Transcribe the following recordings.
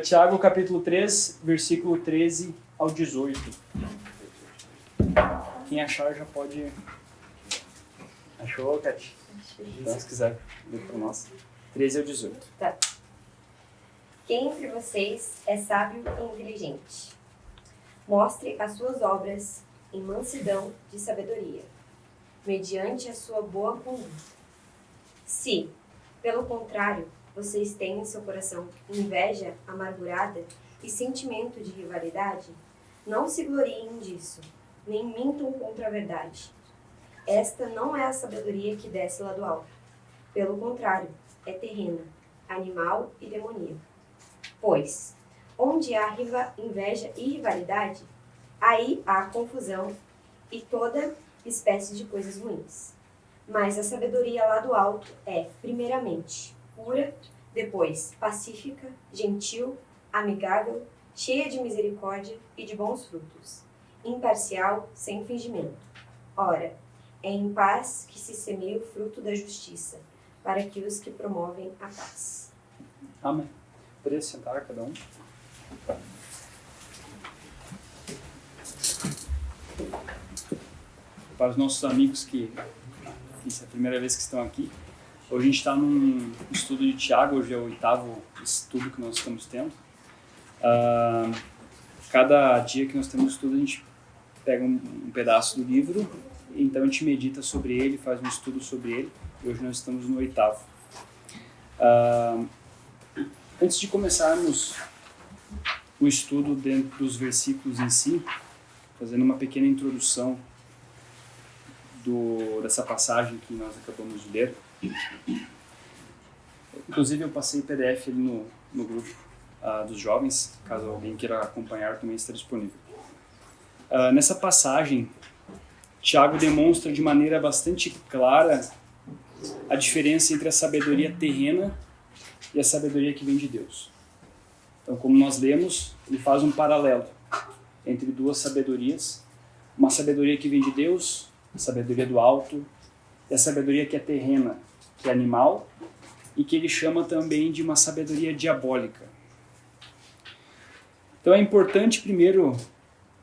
Tiago capítulo 3, versículo 13 ao 18. Quem achar já pode... Achou, Cat? Então, se quiser ler para nós. 13 ao 18. Tá. Quem entre vocês é sábio e inteligente? Mostre as suas obras em mansidão de sabedoria, mediante a sua boa conduta. Se, pelo contrário, vocês têm em seu coração inveja amargurada e sentimento de rivalidade, não se gloriem disso, nem mintam contra a verdade. Esta não é a sabedoria que desce lá do alto. Pelo contrário, é terrena, animal e demoníaca. Pois, onde há inveja e rivalidade, aí há confusão e toda espécie de coisas ruins. Mas a sabedoria lá do alto é, primeiramente, pura, depois pacífica, gentil, amigável, cheia de misericórdia e de bons frutos, imparcial, sem fingimento. Ora, é em paz que se semeia o fruto da justiça, para que os que promovem a paz. Amém. Poderia sentar cada um. Para os nossos amigos que essa é a primeira vez que estão aqui, hoje a gente está num estudo de Tiago, hoje é o 8º estudo que nós estamos tendo. Cada dia que nós temos estudo, a gente pega um pedaço do livro, então a gente medita sobre ele, faz um estudo sobre ele, e hoje nós estamos no 8º. Antes de começarmos o estudo dentro dos versículos em si, fazendo uma pequena introdução dessa passagem que nós acabamos de ler. Inclusive eu passei PDF ali no grupo dos jovens, caso alguém queira acompanhar, também está disponível. Nessa passagem, Tiago demonstra de maneira bastante clara a diferença entre a sabedoria terrena e a sabedoria que vem de Deus. Então, como nós lemos, ele faz um paralelo entre duas sabedorias, uma sabedoria que vem de Deus, a sabedoria do alto, e a sabedoria que é terrena, que é animal, e que ele chama também de uma sabedoria diabólica. Então é importante primeiro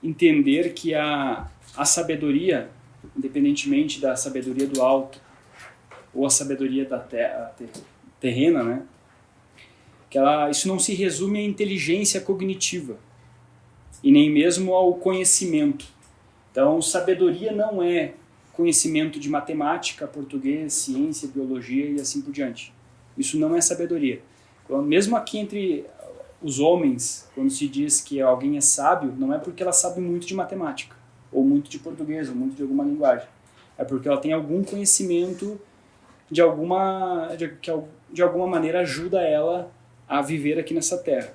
entender que a sabedoria, independentemente da sabedoria do alto ou a sabedoria da terrena, né, que isso não se resume à inteligência cognitiva e nem mesmo ao conhecimento. Então, sabedoria não é conhecimento de matemática, português, ciência, biologia e assim por diante. Isso não é sabedoria. Mesmo aqui entre os homens, quando se diz que alguém é sábio, não é porque ela sabe muito de matemática, ou muito de português, ou muito de alguma linguagem. É porque ela tem algum conhecimento que de alguma maneira ajuda ela a viver aqui nessa terra.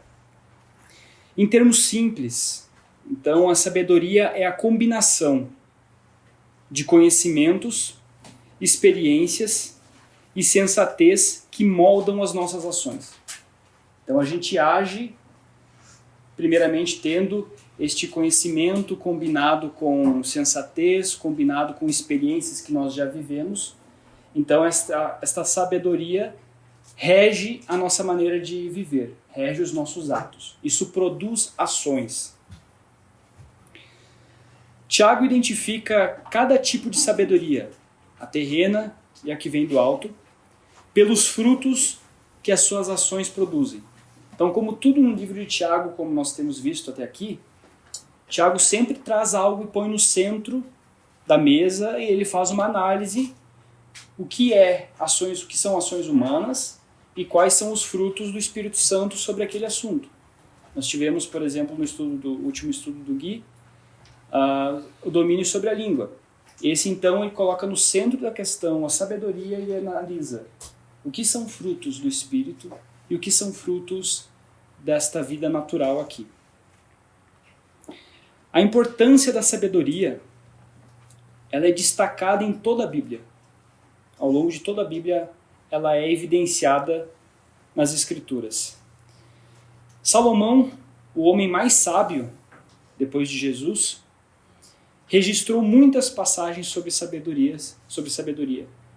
Em termos simples, então a sabedoria é a combinação de conhecimentos, experiências e sensatez que moldam as nossas ações. Então a gente age, primeiramente, tendo este conhecimento combinado com sensatez, combinado com experiências que nós já vivemos. Então esta sabedoria rege a nossa maneira de viver, rege os nossos atos. Isso produz ações. Tiago identifica cada tipo de sabedoria, a terrena e a que vem do alto, pelos frutos que as suas ações produzem. Então, como tudo no livro de Tiago, como nós temos visto até aqui, Tiago sempre traz algo e põe no centro da mesa e ele faz uma análise o que são ações humanas e quais são os frutos do Espírito Santo sobre aquele assunto. Nós tivemos, por exemplo, no último estudo do Gui, o domínio sobre a língua. Esse, então, ele coloca no centro da questão a sabedoria e analisa o que são frutos do Espírito e o que são frutos desta vida natural aqui. A importância da sabedoria, ela é destacada em toda a Bíblia. Ao longo de toda a Bíblia, ela é evidenciada nas Escrituras. Salomão, o homem mais sábio depois de Jesus, registrou muitas passagens sobre sabedoria,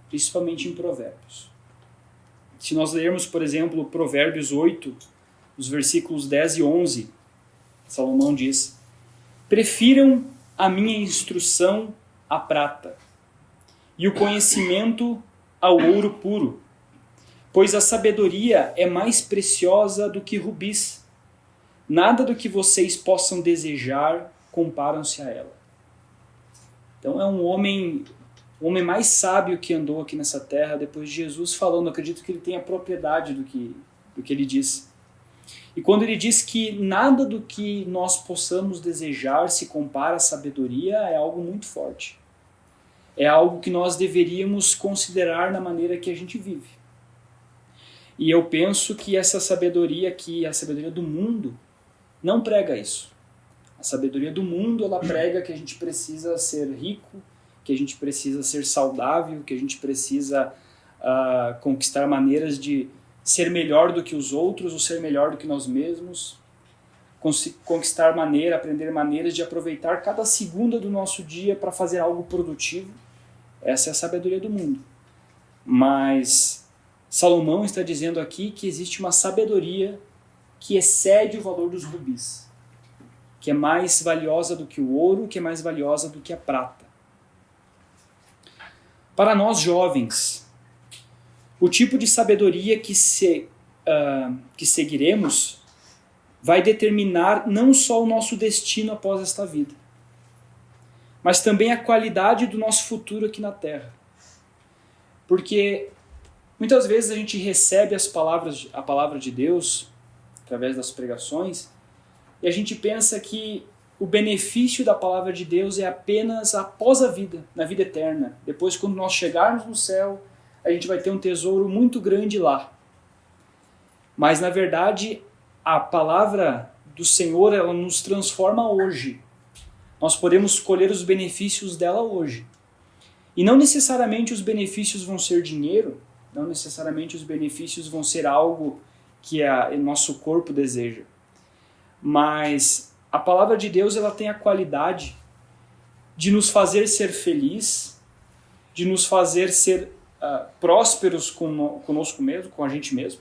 principalmente em Provérbios. Se nós lermos, por exemplo, Provérbios 8, os versículos 10 e 11, Salomão diz: prefiram a minha instrução à prata, e o conhecimento ao ouro puro, pois a sabedoria é mais preciosa do que rubis. Nada do que vocês possam desejar comparam-se a ela. Então é o homem mais sábio que andou aqui nessa terra depois de Jesus falando. Acredito que ele tem a propriedade do que ele diz. E quando ele diz que nada do que nós possamos desejar se compara à sabedoria, é algo muito forte. É algo que nós deveríamos considerar na maneira que a gente vive. E eu penso que essa sabedoria aqui, a sabedoria do mundo, não prega isso. A sabedoria do mundo, ela prega que a gente precisa ser rico, que a gente precisa ser saudável, que a gente precisa conquistar maneiras de ser melhor do que os outros, ou ser melhor do que nós mesmos, conquistar aprender maneiras de aproveitar cada segunda do nosso dia para fazer algo produtivo. Essa é a sabedoria do mundo. Mas Salomão está dizendo aqui que existe uma sabedoria que excede o valor dos rubis, que é mais valiosa do que o ouro, que é mais valiosa do que a prata. Para nós jovens, o tipo de sabedoria que seguiremos vai determinar não só o nosso destino após esta vida, mas também a qualidade do nosso futuro aqui na Terra. Porque muitas vezes a gente recebe a palavra de Deus através das pregações e a gente pensa que o benefício da palavra de Deus é apenas após a vida, na vida eterna. Depois, quando nós chegarmos no céu, a gente vai ter um tesouro muito grande lá. Mas, na verdade, a palavra do Senhor, ela nos transforma hoje. Nós podemos colher os benefícios dela hoje. E não necessariamente os benefícios vão ser dinheiro, não necessariamente os benefícios vão ser algo que o nosso corpo deseja. Mas a palavra de Deus, ela tem a qualidade de nos fazer ser feliz, de nos fazer ser prósperos conosco mesmo, com a gente mesmo,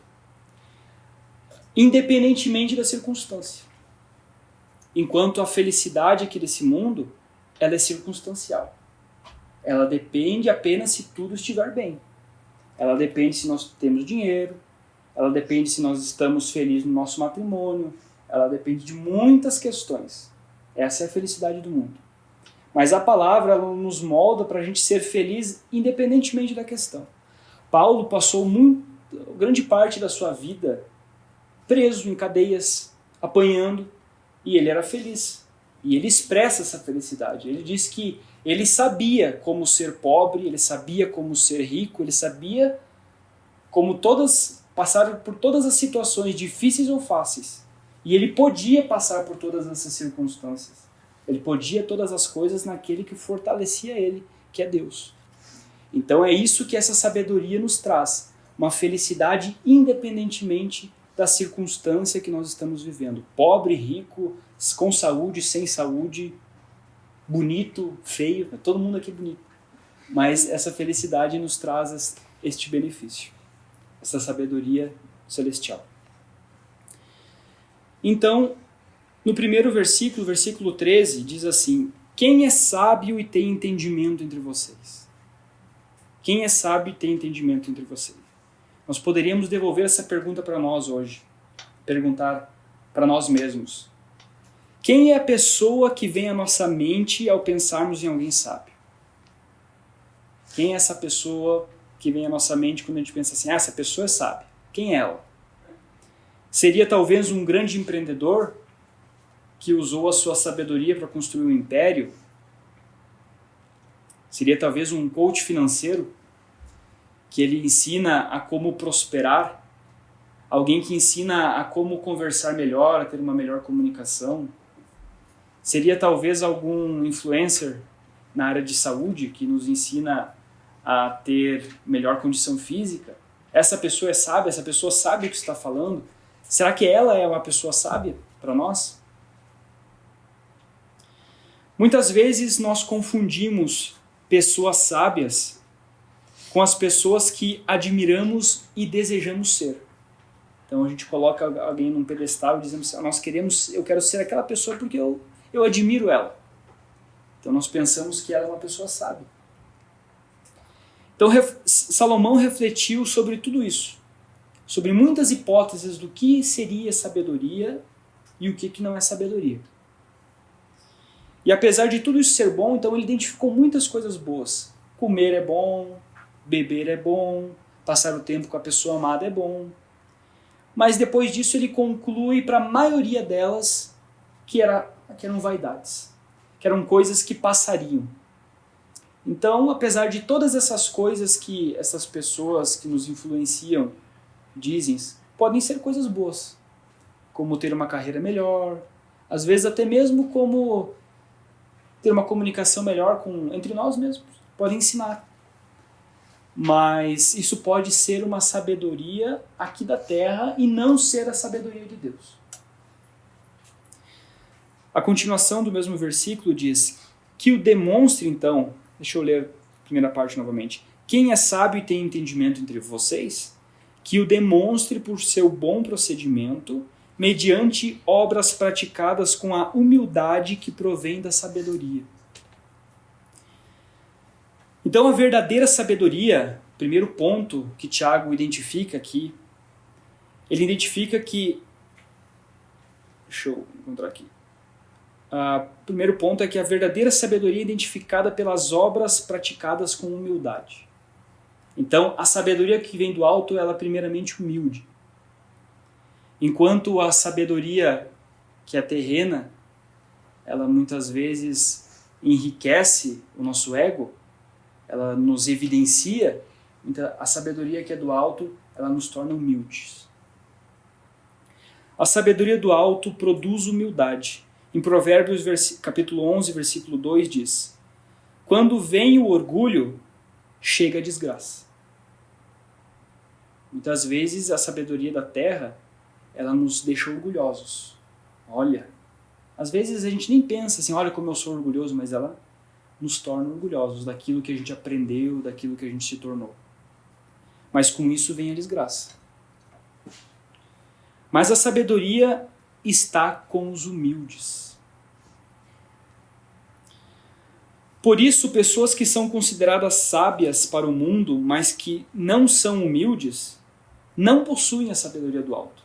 independentemente da circunstância. Enquanto a felicidade aqui desse mundo, ela é circunstancial. Ela depende apenas se tudo estiver bem. Ela depende se nós temos dinheiro, ela depende se nós estamos felizes no nosso matrimônio, ela depende de muitas questões. Essa é a felicidade do mundo. Mas a palavra, ela nos molda para a gente ser feliz independentemente da questão. Paulo passou grande parte da sua vida preso em cadeias, apanhando, e ele era feliz. E ele expressa essa felicidade. Ele diz que ele sabia como ser pobre, ele sabia como ser rico, ele sabia como passar por todas as situações difíceis ou fáceis. E ele podia passar por todas essas circunstâncias. Ele podia todas as coisas naquele que fortalecia ele, que é Deus. Então é isso que essa sabedoria nos traz. Uma felicidade independentemente da circunstância que nós estamos vivendo. Pobre, rico, com saúde, sem saúde, bonito, feio, todo mundo aqui é bonito. Mas essa felicidade nos traz este benefício, essa sabedoria celestial. Então, no primeiro versículo, versículo 13, diz assim: quem é sábio e tem entendimento entre vocês? Quem é sábio e tem entendimento entre vocês? Nós poderíamos devolver essa pergunta para nós hoje, perguntar para nós mesmos. Quem é a pessoa que vem à nossa mente ao pensarmos em alguém sábio? Quem é essa pessoa que vem à nossa mente quando a gente pensa assim, essa pessoa é sábia? Quem é ela? Seria talvez um grande empreendedor que usou a sua sabedoria para construir um império? Seria talvez um coach financeiro que ele ensina a como prosperar? Alguém que ensina a como conversar melhor, a ter uma melhor comunicação? Seria talvez algum influencer na área de saúde que nos ensina a ter melhor condição física? Essa pessoa é sábia? Essa pessoa sabe o que está falando? Será que ela é uma pessoa sábia para nós? Muitas vezes nós confundimos pessoas sábias com as pessoas que admiramos e desejamos ser. Então a gente coloca alguém num pedestal dizendo assim, eu quero ser aquela pessoa porque eu admiro ela. Então nós pensamos que ela é uma pessoa sábia. Então Salomão refletiu sobre tudo isso, sobre muitas hipóteses do que seria sabedoria e o que não é sabedoria. E apesar de tudo isso ser bom, então ele identificou muitas coisas boas. Comer é bom, beber é bom, passar o tempo com a pessoa amada é bom. Mas depois disso ele conclui para a maioria delas que eram vaidades, que eram coisas que passariam. Então, apesar de todas essas coisas que essas pessoas que nos influenciam dizem, podem ser coisas boas, como ter uma carreira melhor, às vezes até mesmo como ter uma comunicação melhor entre nós mesmos, podem ensinar. Mas isso pode ser uma sabedoria aqui da terra e não ser a sabedoria de Deus. A continuação do mesmo versículo diz que o demonstre então, deixa eu ler a primeira parte novamente, quem é sábio e tem entendimento entre vocês, que o demonstre por seu bom procedimento, mediante obras praticadas com a humildade que provém da sabedoria. Então a verdadeira sabedoria, primeiro ponto que Tiago identifica aqui, ele identifica que, deixa eu encontrar aqui, primeiro ponto é que a verdadeira sabedoria é identificada pelas obras praticadas com humildade. Então a sabedoria que vem do alto, ela é primeiramente humilde. Enquanto a sabedoria que é terrena, ela muitas vezes enriquece o nosso ego, ela nos evidencia, então a sabedoria que é do alto, ela nos torna humildes. A sabedoria do alto produz humildade. Em Provérbios capítulo 11, versículo 2 diz: quando vem o orgulho, chega a desgraça. Muitas vezes a sabedoria da terra, ela nos deixa orgulhosos. Olha, às vezes a gente nem pensa assim, olha como eu sou orgulhoso, mas ela nos torna orgulhosos daquilo que a gente aprendeu, daquilo que a gente se tornou. Mas com isso vem a desgraça. Mas a sabedoria está com os humildes. Por isso, pessoas que são consideradas sábias para o mundo, mas que não são humildes, não possuem a sabedoria do alto.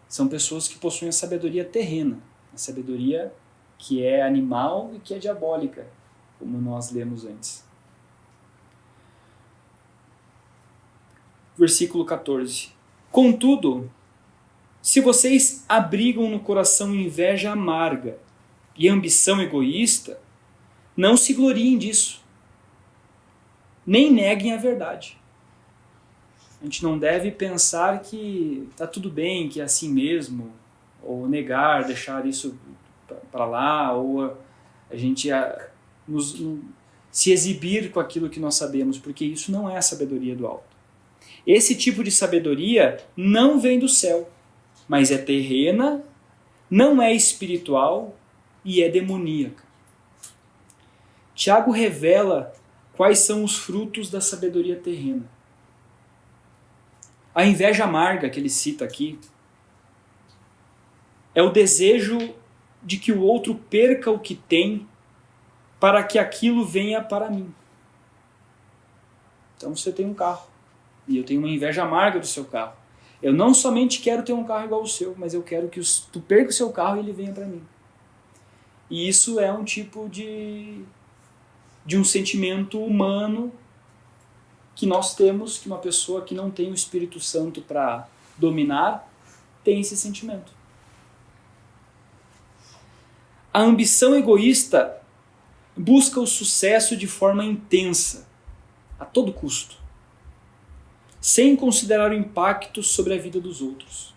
São pessoas que possuem a sabedoria terrena, a sabedoria que é animal e que é diabólica, como nós lemos antes. Versículo 14. Contudo, se vocês abrigam no coração inveja amarga e ambição egoísta, não se gloriem disso, nem neguem a verdade. A gente não deve pensar que está tudo bem, que é assim mesmo, ou negar, deixar isso para lá, ou a gente se exibir com aquilo que nós sabemos, porque isso não é a sabedoria do alto. Esse tipo de sabedoria não vem do céu, mas é terrena, não é espiritual e é demoníaca. Tiago revela quais são os frutos da sabedoria terrena. A inveja amarga que ele cita aqui é o desejo de que o outro perca o que tem para que aquilo venha para mim. Então você tem um carro e eu tenho uma inveja amarga do seu carro. Eu não somente quero ter um carro igual ao seu, mas eu quero que tu perca o seu carro e ele venha para mim. E isso é um tipo de um sentimento humano que nós temos, que uma pessoa que não tem o Espírito Santo para dominar, tem esse sentimento. A ambição egoísta busca o sucesso de forma intensa, a todo custo, sem considerar o impacto sobre a vida dos outros.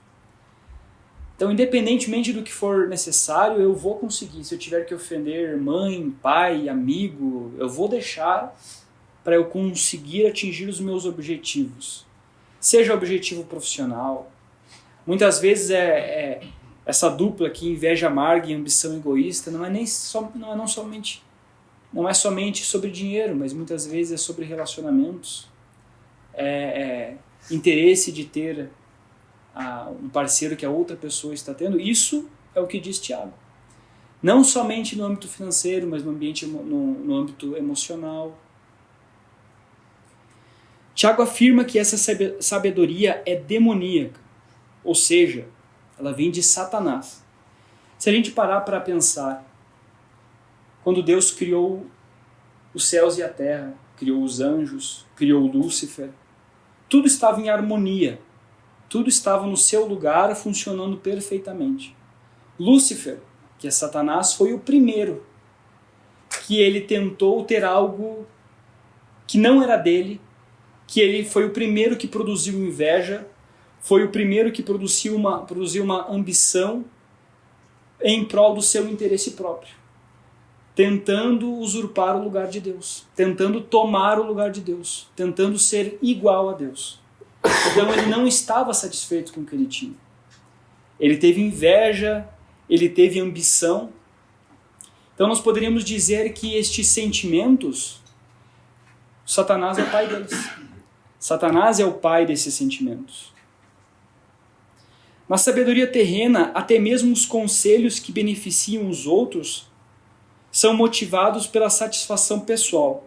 Então, independentemente do que for necessário, eu vou conseguir. Se eu tiver que ofender mãe, pai, amigo, eu vou deixar para eu conseguir atingir os meus objetivos. Seja objetivo profissional. Muitas vezes essa dupla aqui, inveja amarga e ambição egoísta, não é somente sobre dinheiro, mas muitas vezes é sobre relacionamentos. Interesse de ter um parceiro que a outra pessoa está tendo. Isso é o que diz Tiago. Não somente no âmbito financeiro, mas no âmbito emocional. Tiago afirma que essa sabedoria é demoníaca, ou seja, ela vem de Satanás. Se a gente parar para pensar, quando Deus criou os céus e a terra, criou os anjos, criou Lúcifer, tudo estava em harmonia, tudo estava no seu lugar, funcionando perfeitamente. Lúcifer, que é Satanás, foi o primeiro que ele tentou ter algo que não era dele, que ele foi o primeiro que produziu inveja, foi o primeiro que produziu uma ambição em prol do seu interesse próprio, tentando usurpar o lugar de Deus, tentando tomar o lugar de Deus, tentando ser igual a Deus. Então ele não estava satisfeito com o que ele tinha. Ele teve inveja, ele teve ambição. Então nós poderíamos dizer que estes sentimentos, Satanás é o pai deles. Satanás é o pai desses sentimentos. Na sabedoria terrena, até mesmo os conselhos que beneficiam os outros são motivados pela satisfação pessoal.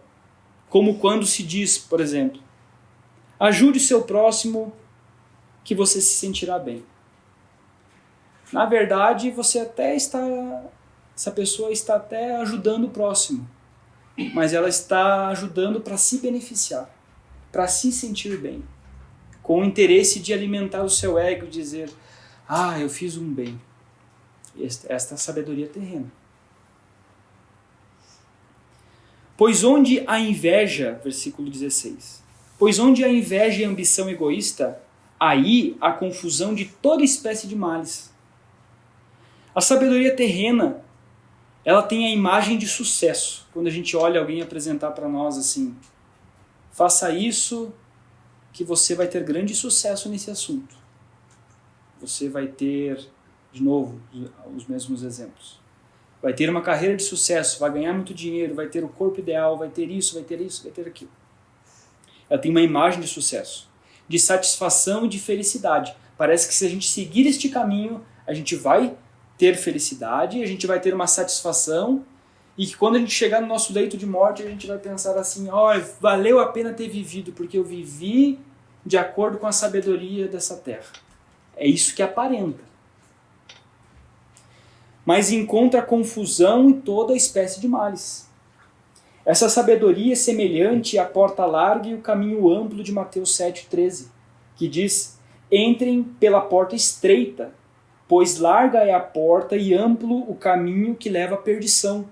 Como quando se diz, por exemplo, ajude seu próximo que você se sentirá bem. Na verdade, essa pessoa está até ajudando o próximo, mas ela está ajudando para se beneficiar, para se sentir bem, com o interesse de alimentar o seu ego e dizer, eu fiz um bem. Esta é a sabedoria terrena. Pois onde a inveja, versículo 16, pois onde a inveja e a ambição egoísta, aí há confusão de toda espécie de males. A sabedoria terrena, ela tem a imagem de sucesso. Quando a gente olha alguém apresentar para nós assim, faça isso que você vai ter grande sucesso nesse assunto. Você vai ter, de novo, os mesmos exemplos. Vai ter uma carreira de sucesso, vai ganhar muito dinheiro, vai ter o corpo ideal, vai ter isso, vai ter aquilo. Ela tem uma imagem de sucesso, de satisfação e de felicidade. Parece que se a gente seguir este caminho, a gente vai ter felicidade, a gente vai ter uma satisfação, e que quando a gente chegar no nosso leito de morte, a gente vai pensar assim, valeu a pena ter vivido, porque eu vivi de acordo com a sabedoria dessa terra. É isso que aparenta. Mas encontra confusão em toda espécie de males. Essa sabedoria é semelhante à porta larga e o caminho amplo de Mateus 7,13, que diz, entrem pela porta estreita, pois larga é a porta e amplo o caminho que leva à perdição,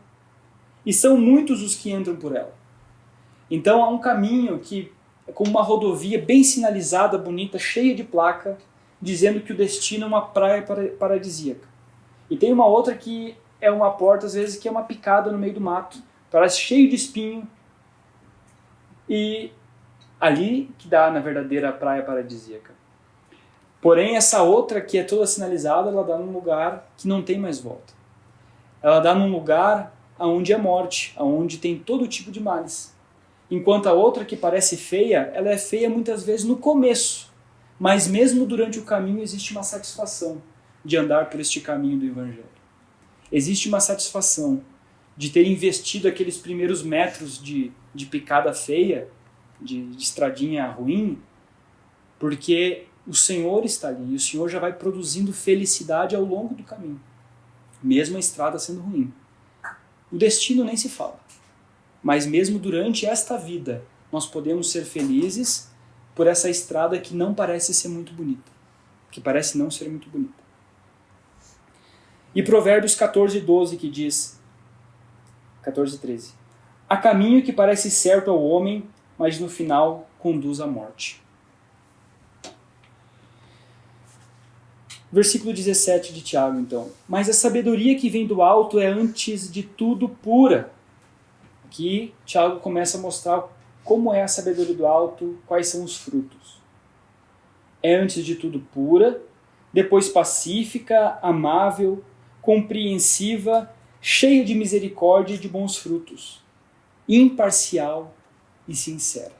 e são muitos os que entram por ela. Então há um caminho que é como uma rodovia bem sinalizada, bonita, cheia de placa, dizendo que o destino é uma praia paradisíaca. E tem uma outra que é uma porta, às vezes, que é uma picada no meio do mato, parece cheio de espinho, e ali que dá na verdadeira praia paradisíaca. Porém, essa outra, que é toda sinalizada, ela dá num lugar que não tem mais volta. Ela dá num lugar onde é morte, onde tem todo tipo de males. Enquanto a outra, que parece feia, ela é feia muitas vezes no começo, mas mesmo durante o caminho existe uma satisfação de andar por este caminho do Evangelho. Existe uma satisfação de ter investido aqueles primeiros metros de picada feia, de estradinha ruim, porque o Senhor está ali, e o Senhor já vai produzindo felicidade ao longo do caminho, mesmo a estrada sendo ruim. O destino nem se fala, mas mesmo durante esta vida, nós podemos ser felizes por essa estrada que não parece ser muito bonita, que parece não ser muito bonita. E Provérbios 14:12 que diz, 14:13, há caminho que parece certo ao homem, mas no final conduz à morte. Versículo 17 de Tiago, então. Mas a sabedoria que vem do alto é antes de tudo pura. Aqui Tiago começa a mostrar como é a sabedoria do alto, quais são os frutos. É antes de tudo pura, depois pacífica, amável, compreensiva, cheia de misericórdia e de bons frutos, imparcial e sincera.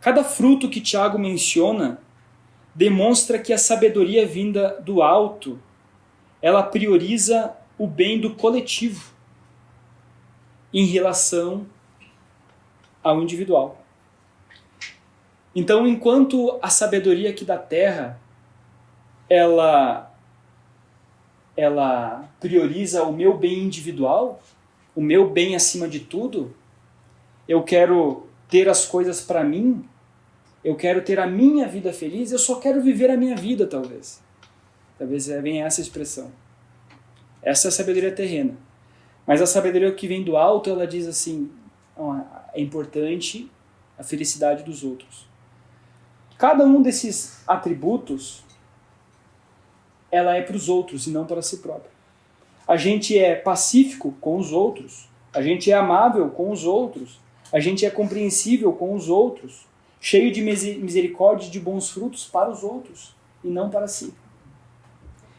Cada fruto que Tiago menciona demonstra que a sabedoria vinda do alto, ela prioriza o bem do coletivo em relação ao individual. Então, enquanto a sabedoria aqui da terra, ela prioriza o meu bem individual, o meu bem acima de tudo, eu quero ter as coisas para mim, eu quero ter a minha vida feliz, eu só quero viver a minha vida, talvez. Talvez venha essa expressão. Essa é a sabedoria terrena. Mas a sabedoria que vem do alto, ela diz assim, é importante a felicidade dos outros. Cada um desses atributos, ela é para os outros e não para si próprio. A gente é pacífico com os outros, a gente é amável com os outros, a gente é compreensível com os outros, cheio de misericórdia e de bons frutos para os outros e não para si.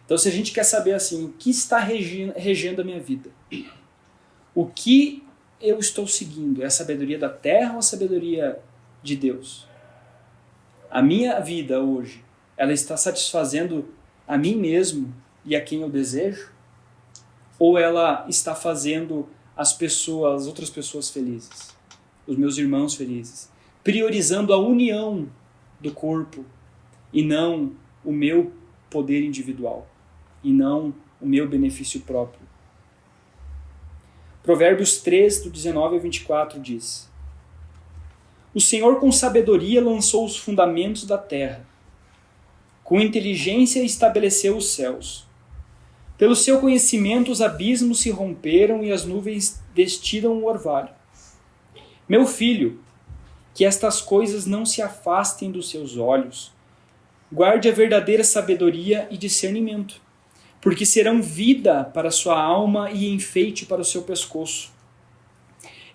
Então, se a gente quer saber assim, o que está regendo a minha vida, o que eu estou seguindo, é a sabedoria da terra ou a sabedoria de Deus? A minha vida hoje, ela está satisfazendo a mim mesmo e a quem eu desejo? Ou ela está fazendo as outras pessoas felizes, os meus irmãos felizes, priorizando a união do corpo e não o meu poder individual, e não o meu benefício próprio? Provérbios 3, do 19 ao 24 diz: O Senhor com sabedoria lançou os fundamentos da terra, com inteligência estabeleceu os céus. Pelo seu conhecimento os abismos se romperam e as nuvens destilam o orvalho. Meu filho, que estas coisas não se afastem dos seus olhos. Guarde a verdadeira sabedoria e discernimento, porque serão vida para a sua alma e enfeite para o seu pescoço.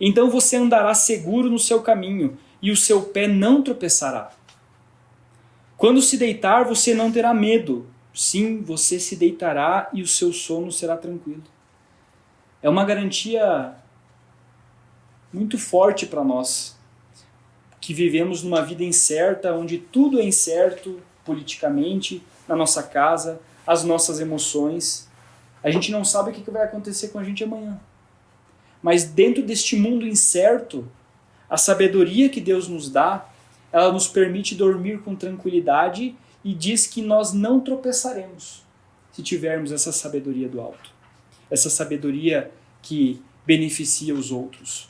Então você andará seguro no seu caminho e o seu pé não tropeçará. Quando se deitar, você não terá medo. Sim, você se deitará e o seu sono será tranquilo. É uma garantia muito forte para nós, que vivemos numa vida incerta, onde tudo é incerto politicamente, na nossa casa, as nossas emoções. A gente não sabe o que vai acontecer com a gente amanhã. Mas dentro deste mundo incerto, a sabedoria que Deus nos dá, ela nos permite dormir com tranquilidade e diz que nós não tropeçaremos se tivermos essa sabedoria do alto. Essa sabedoria que beneficia os outros.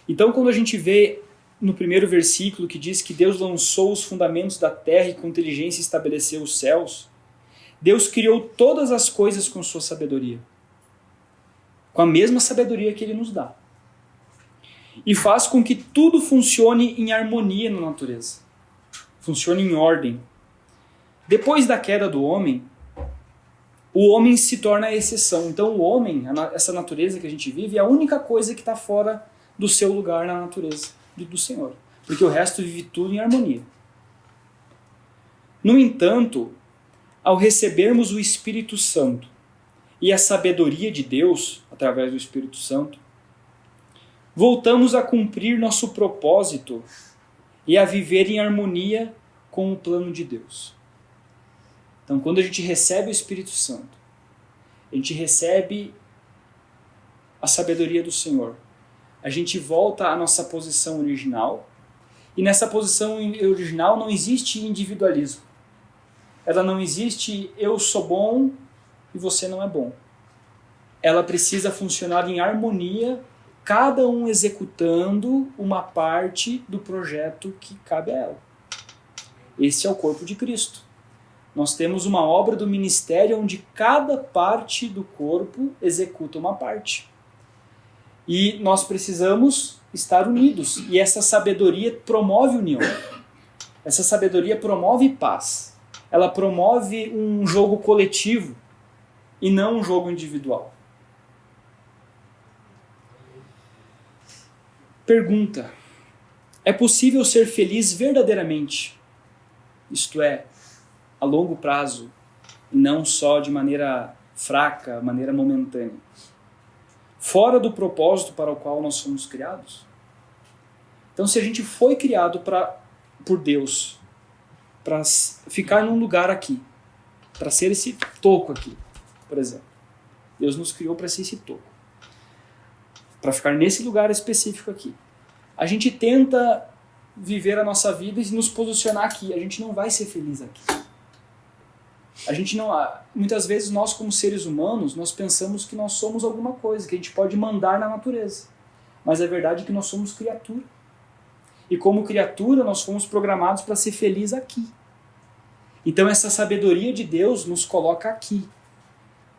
Então, quando a gente vê no primeiro versículo que diz que Deus lançou os fundamentos da terra e com inteligência estabeleceu os céus, Deus criou todas as coisas com sua sabedoria. Com a mesma sabedoria que Ele nos dá. E faz com que tudo funcione em harmonia na natureza. Funcione em ordem. Depois da queda do homem, o homem se torna a exceção. Então o homem, essa natureza que a gente vive, é a única coisa que está fora do seu lugar na natureza do Senhor. Porque o resto vive tudo em harmonia. No entanto, ao recebermos o Espírito Santo e a sabedoria de Deus, através do Espírito Santo, voltamos a cumprir nosso propósito e a viver em harmonia com o plano de Deus. Então, quando a gente recebe o Espírito Santo, a gente recebe a sabedoria do Senhor, a gente volta à nossa posição original, e nessa posição original não existe individualismo. Ela não existe eu sou bom e você não é bom. Ela precisa funcionar em harmonia, cada um executando uma parte do projeto que cabe a ela. Esse é o corpo de Cristo. Nós temos uma obra do ministério onde cada parte do corpo executa uma parte. E nós precisamos estar unidos. E essa sabedoria promove união. Essa sabedoria promove paz. Ela promove um jogo coletivo e não um jogo individual. Pergunta: é possível ser feliz verdadeiramente? Isto é, a longo prazo, e não só de maneira fraca, maneira momentânea, fora do propósito para o qual nós fomos criados? Então, se a gente foi criado por Deus para ficar num lugar aqui, para ser esse toco aqui, por exemplo. Deus nos criou para ser esse toco, para ficar nesse lugar específico aqui. A gente tenta viver a nossa vida e nos posicionar aqui. A gente não vai ser feliz aqui. A gente não, muitas vezes nós como seres humanos, nós pensamos que nós somos alguma coisa, que a gente pode mandar na natureza. Mas a verdade é que nós somos criatura. E como criatura nós fomos programados para ser felizes aqui. Então essa sabedoria de Deus nos coloca aqui,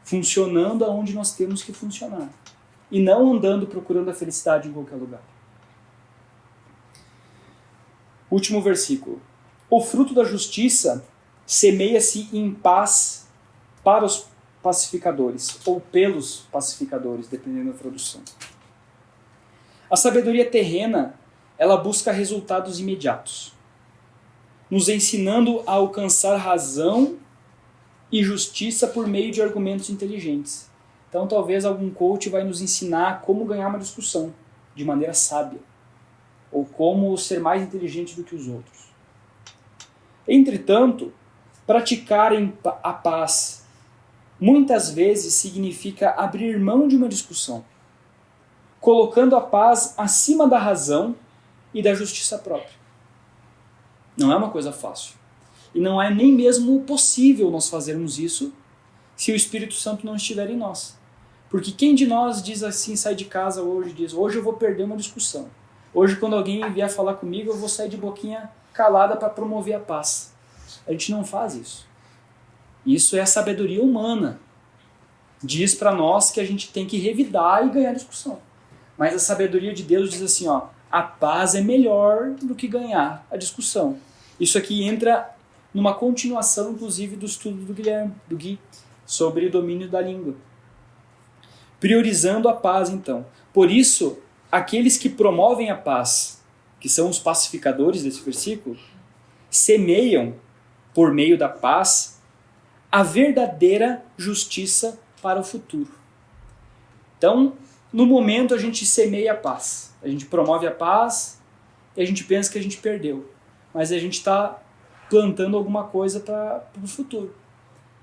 funcionando aonde nós temos que funcionar. E não andando procurando a felicidade em qualquer lugar. Último versículo. O fruto da justiça semeia-se em paz para os pacificadores, ou pelos pacificadores, dependendo da tradução. A sabedoria terrena, ela busca resultados imediatos, nos ensinando a alcançar razão e justiça por meio de argumentos inteligentes. Então talvez algum coach vai nos ensinar como ganhar uma discussão de maneira sábia, ou como ser mais inteligente do que os outros. Entretanto, praticar a paz muitas vezes significa abrir mão de uma discussão, colocando a paz acima da razão e da justiça própria. Não é uma coisa fácil. E não é nem mesmo possível nós fazermos isso se o Espírito Santo não estiver em nós. Porque quem de nós diz assim, sai de casa hoje e diz, hoje eu vou perder uma discussão. Hoje quando alguém vier falar comigo, eu vou sair de boquinha calada para promover a paz. A gente não faz isso. Isso é a sabedoria humana. Diz para nós que a gente tem que revidar e ganhar discussão. Mas a sabedoria de Deus diz assim, ó, a paz é melhor do que ganhar a discussão. Isso aqui entra numa continuação, inclusive, do estudo do Gui, sobre o domínio da língua. Priorizando a paz, então. Por isso, aqueles que promovem a paz, que são os pacificadores desse versículo, semeiam, por meio da paz, a verdadeira justiça para o futuro. Então, no momento a gente semeia a paz. A gente promove a paz e a gente pensa que a gente perdeu. Mas a gente está plantando alguma coisa para o futuro.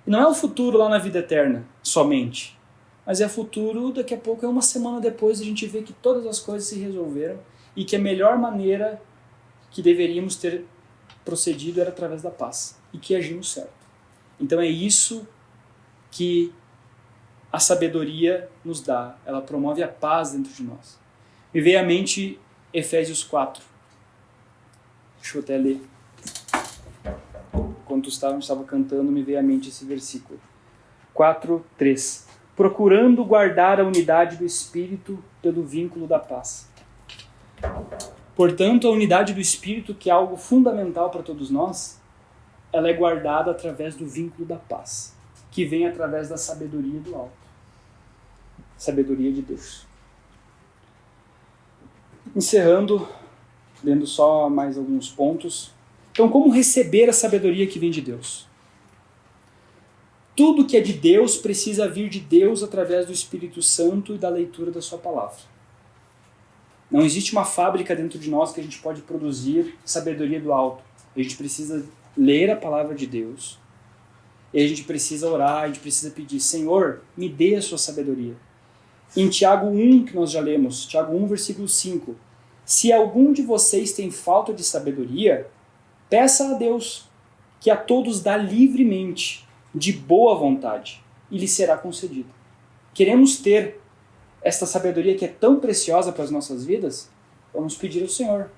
E não é o futuro lá na vida eterna, somente. Mas é futuro, daqui a pouco, é uma semana depois, a gente vê que todas as coisas se resolveram e que a melhor maneira que deveríamos ter procedido era através da paz. E que agimos certo. Então é isso que a sabedoria nos dá. Ela promove a paz dentro de nós. Me veio à mente Efésios 4. Deixa eu até ler. Enquanto estava cantando, me veio à mente esse versículo. 4:3. Procurando guardar a unidade do Espírito pelo vínculo da paz. Portanto, a unidade do Espírito, que é algo fundamental para todos nós, ela é guardada através do vínculo da paz, que vem através da sabedoria do alto. Sabedoria de Deus. Encerrando, lendo só mais alguns pontos. Então, como receber a sabedoria que vem de Deus? Tudo que é de Deus precisa vir de Deus através do Espírito Santo e da leitura da sua palavra. Não existe uma fábrica dentro de nós que a gente pode produzir sabedoria do alto. A gente precisa ler a palavra de Deus. E a gente precisa orar, a gente precisa pedir, Senhor, me dê a sua sabedoria. Em Tiago 1, que nós já lemos, Tiago 1, versículo 5. Se algum de vocês tem falta de sabedoria, peça a Deus, que a todos dá livremente, de boa vontade, e lhe será concedido. Queremos ter esta sabedoria que é tão preciosa para as nossas vidas? Vamos pedir ao Senhor.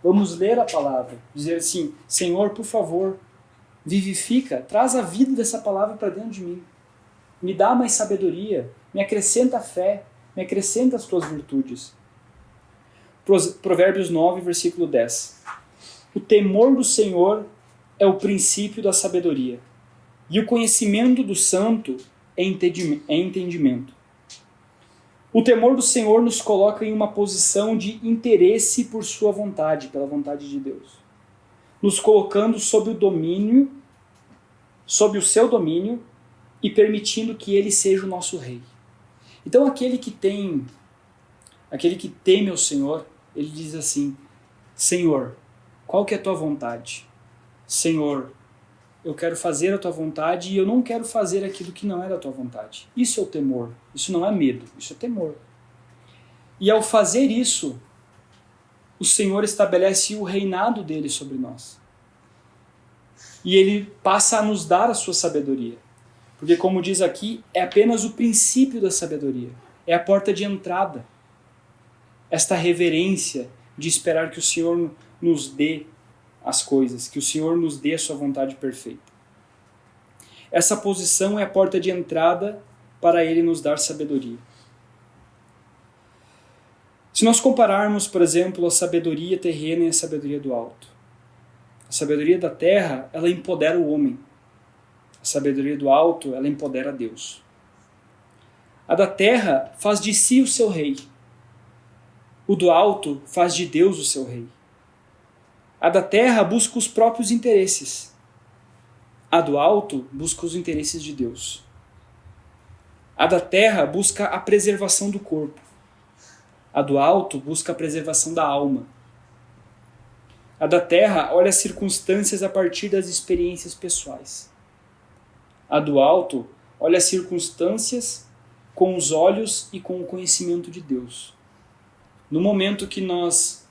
Vamos ler a palavra, dizer assim, Senhor, por favor, vivifica, traz a vida dessa palavra para dentro de mim. Me dá mais sabedoria, me acrescenta a fé, me acrescenta as tuas virtudes. Provérbios 9, versículo 10. O temor do Senhor é o princípio da sabedoria, e o conhecimento do santo é entendimento. O temor do Senhor nos coloca em uma posição de interesse por sua vontade, pela vontade de Deus, nos colocando sob o seu domínio e permitindo que ele seja o nosso rei. Então aquele que teme ao Senhor, ele diz assim, Senhor, qual que é a tua vontade? Senhor, eu quero fazer a tua vontade e eu não quero fazer aquilo que não é da tua vontade. Isso é o temor, isso não é medo, isso é temor. E ao fazer isso, o Senhor estabelece o reinado dele sobre nós. E ele passa a nos dar a sua sabedoria. Porque, como diz aqui, é apenas o princípio da sabedoria. É a porta de entrada. Esta reverência de esperar que o Senhor nos dê as coisas, que o Senhor nos dê a sua vontade perfeita. Essa posição é a porta de entrada para ele nos dar sabedoria. Se nós compararmos, por exemplo, a sabedoria terrena e a sabedoria do alto, a sabedoria da terra, ela empodera o homem. A sabedoria do alto, ela empodera Deus. A da terra faz de si o seu rei. O do alto faz de Deus o seu rei. A da terra busca os próprios interesses. A do alto busca os interesses de Deus. A da terra busca a preservação do corpo. A do alto busca a preservação da alma. A da terra olha as circunstâncias a partir das experiências pessoais. A do alto olha as circunstâncias com os olhos e com o conhecimento de Deus. No momento que nós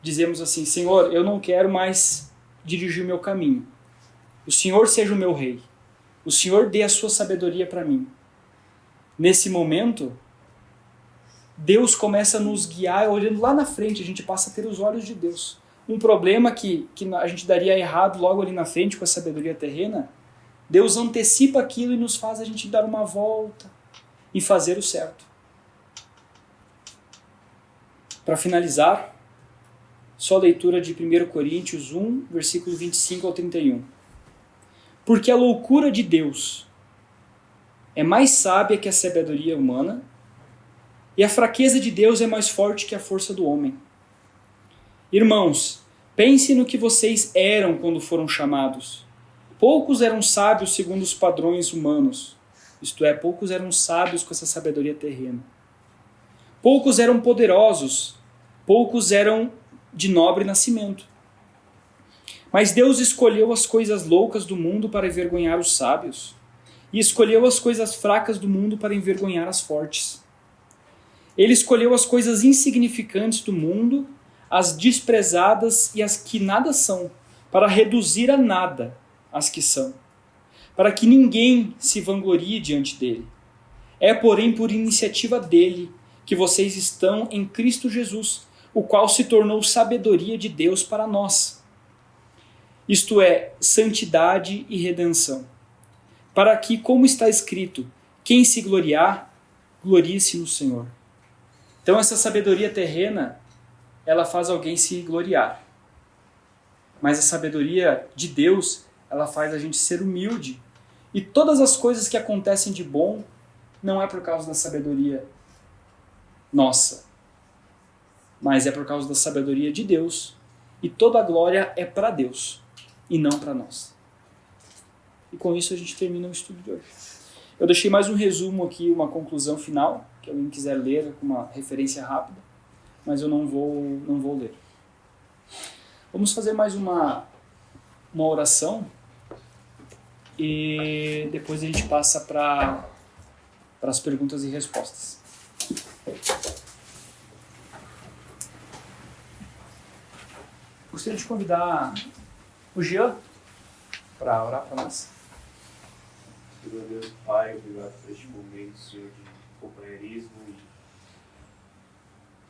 dizemos assim, Senhor, eu não quero mais dirigir o meu caminho. O Senhor seja o meu rei. O Senhor dê a sua sabedoria para mim. Nesse momento, Deus começa a nos guiar, olhando lá na frente, a gente passa a ter os olhos de Deus. Um problema que a gente daria errado logo ali na frente com a sabedoria terrena, Deus antecipa aquilo e nos faz a gente dar uma volta e fazer o certo. Para finalizar, só a leitura de 1 Coríntios 1, versículo 25 ao 31. Porque a loucura de Deus é mais sábia que a sabedoria humana, e a fraqueza de Deus é mais forte que a força do homem. Irmãos, pense no que vocês eram quando foram chamados. Poucos eram sábios segundo os padrões humanos, isto é, poucos eram sábios com essa sabedoria terrena. Poucos eram poderosos, poucos eram de nobre nascimento. Mas Deus escolheu as coisas loucas do mundo para envergonhar os sábios, e escolheu as coisas fracas do mundo para envergonhar as fortes. Ele escolheu as coisas insignificantes do mundo, as desprezadas e as que nada são, para reduzir a nada as que são, para que ninguém se vanglorie diante dele. É, porém, por iniciativa dele que vocês estão em Cristo Jesus, o qual se tornou sabedoria de Deus para nós. Isto é, santidade e redenção. Para que, como está escrito, quem se gloriar, glorie-se no Senhor. Então essa sabedoria terrena, ela faz alguém se gloriar. Mas a sabedoria de Deus, ela faz a gente ser humilde. E todas as coisas que acontecem de bom, não é por causa da sabedoria nossa, mas é por causa da sabedoria de Deus. E toda a glória é para Deus, e não para nós. E com isso a gente termina o estudo de hoje. Eu deixei mais um resumo aqui, uma conclusão final, que alguém quiser ler com uma referência rápida, mas eu não vou ler. Vamos fazer mais uma oração e depois a gente passa para as perguntas e respostas. Gostaria de convidar o Jean para orar para nós. Senhor Deus Pai, obrigado por este momento, Senhor, de companheirismo e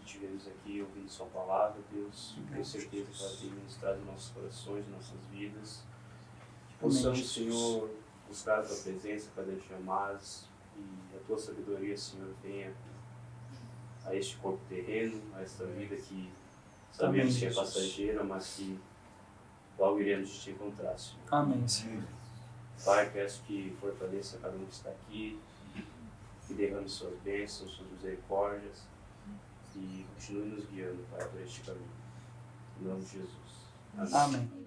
tivemos aqui ouvindo sua palavra, Deus. Tenho certeza que ela tem ministrado em nossos corações, em nossas vidas. Que possamos, Senhor, buscar a tua presença cada dia mais e a tua sabedoria, Senhor, venha a este corpo terreno, a esta vida que sabemos que é passageira, mas que logo iremos te encontrar, Senhor. Amém, Senhor. Pai, peço que fortaleça cada um que está aqui, que derrame suas bênçãos, suas misericórdias e continue nos guiando, Pai, por este caminho. Em nome de Jesus. Amém. Amém.